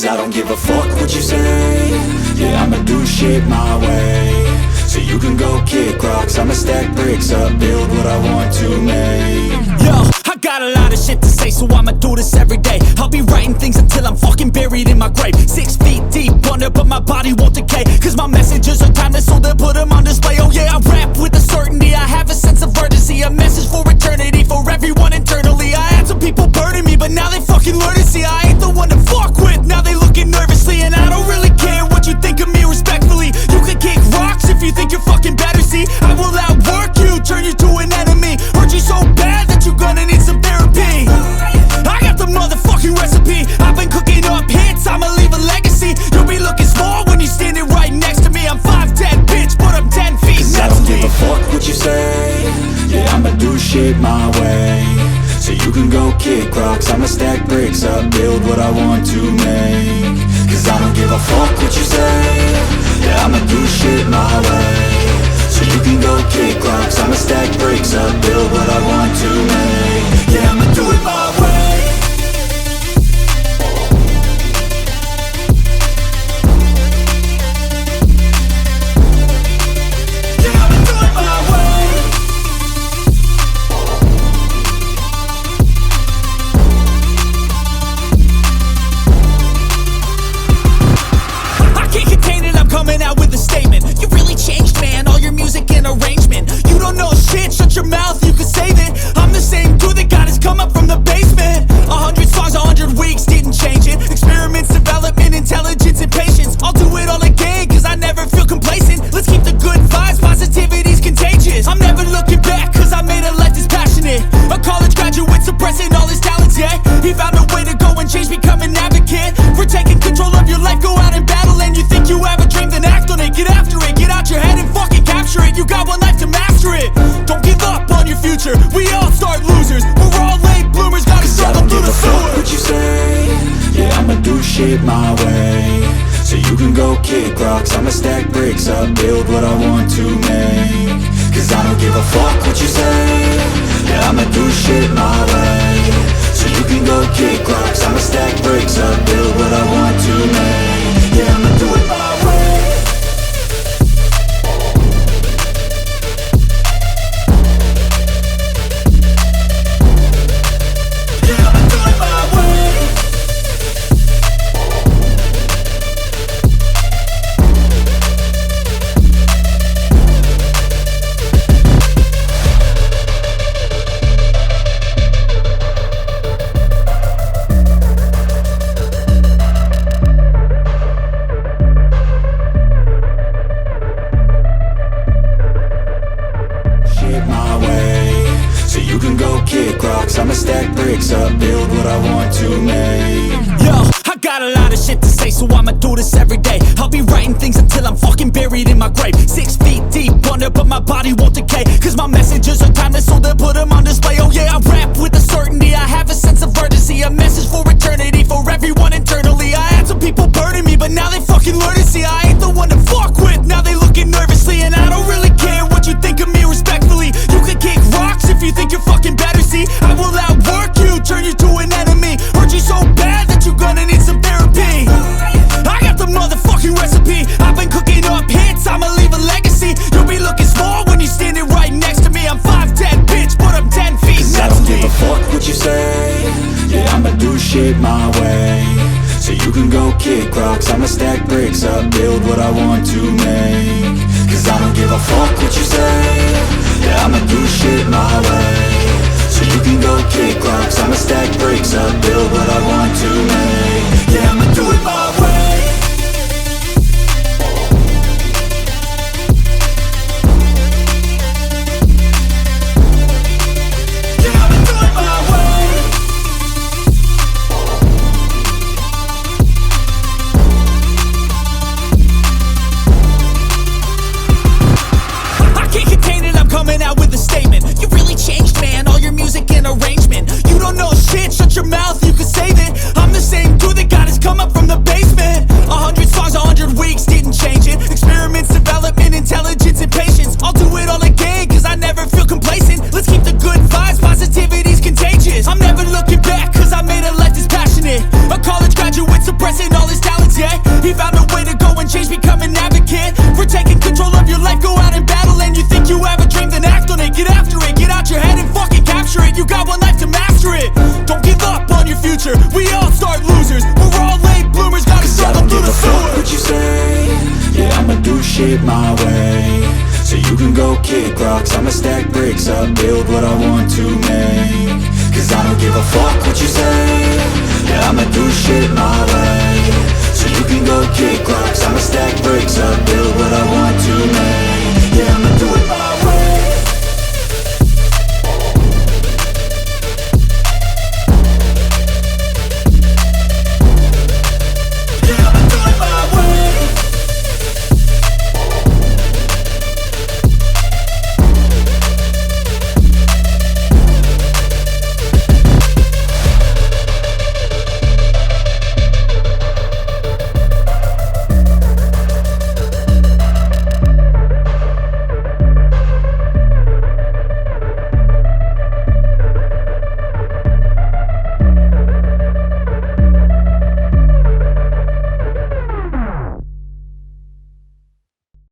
Cause I don't give a fuck what you say. Yeah, I'ma do shit my way. So you can go kick rocks, I'ma stack bricks up, build what I want to make. Yo, I got a lot of shit to say, so I'ma do this every day. I'll be writing things until I'm fucking buried in my grave. 6 feet deep under, but my body won't decay. Cause my messages are timeless, so they'll put them on display. Oh yeah, I rap with a certainty, I have a sense of urgency. A message for eternity, for everyone internally. I had some people burning me, but now they fucking learn to see I ain't the one to fuck with, now they looking nervously. And I don't really care what you think of me respectfully. You can kick rocks if you think you're fucking better, see. I will outwork you, turn you to an enemy. Hurt you so bad that you're gonna need some therapy. I got the motherfucking recipe. I've been cooking up hits, I'ma leave a legacy. You'll be looking small when you're standing right next to me. I'm 5'10", bitch, but I'm 10 feet. Cause I don't give a fuck what you say. Yeah, I'ma do shit my way. So you can go kick rocks, I'ma stack bricks up, build what I want to make. Cause I don't give a fuck what you say. Yeah, I'ma do shit my way. So you can go kick rocks, I'ma stack bricks up, build what I want to make. Yeah, I'ma do it my way. Coming out with a statement. You really changed, man, all your music and arrangement. You don't know shit, shut your mouth, you can save it. I'm the same dude that got his come up from the basement. 100 songs, 100 weeks, didn't change it. Experiments, development, intelligence, and patience. I'll do it all again, cause I never feel complacent. Let's keep the good vibes, positivity's contagious. I'm never looking back, cause I made a life that's passionate. A college graduate suppressing all his talents, yeah. He found a way to go and change, become an advocate. For taking control of your life, go out and battle. And you think you have a dream, then act on it. Get after it, get out your head and fucking capture it. You got one life to master it. Don't give up on your future, we all start losers. We're all late bloomers, gotta struggle through the sewer. What you say? Yeah, I'ma do shit my way. So you can go kick rocks, I'ma stack bricks up, build what I want to make. Cause I don't give a fuck what you say. Yeah, I'ma do shit my way. So you can go kick rocks, I'ma stack bricks up, build what I want to make. Yeah, I'ma do it my way. I'ma stack bricks up, build what I want to make. Yo, I got a lot of shit to say, so I'ma do this every day. I'll be writing things until I'm fucking buried in my grave. 6 feet deep under, but my body won't decay. Cause my messages are timeless, so they'll put them on display. Oh yeah, I rap with a certainty, I have a sense of urgency. A message for eternity, for everyone internally. I had some people burning me, but now they fucking learn to see I ain't the one to fuck with, now they looking nervously. And I don't really care what you think of me respectfully. You can kick rocks if you think you're fucking better, see. I will outwork you, turn you to an enemy. Hurt you so bad that you're gonna need some therapy. I got the motherfucking recipe. I've been cooking up hits, I'ma leave a legacy. You'll be looking small when you're standing right next to me. I'm 5'10", bitch, but I'm 10 feet. Cause I don't give a fuck what you say. Yeah, I'ma do shit my way. So you can go kick rocks, I'ma stack bricks up, build what I want to make. Cause I don't give a fuck what you say. Yeah, I'ma do shit my way. So you can go kick rocks, I'ma stack bricks up, build what I want to make. Yeah, I'ma do it my way. Coming out with a statement. You really changed, man, all your music and one life to master it. Don't give up on your future, we all start losers. We're all late bloomers, gotta Cause I struggle don't through give the a fuck sewer. what you say. Yeah, I'ma do shit my way. So you can go kick rocks, I'ma stack bricks up, build what I want to make.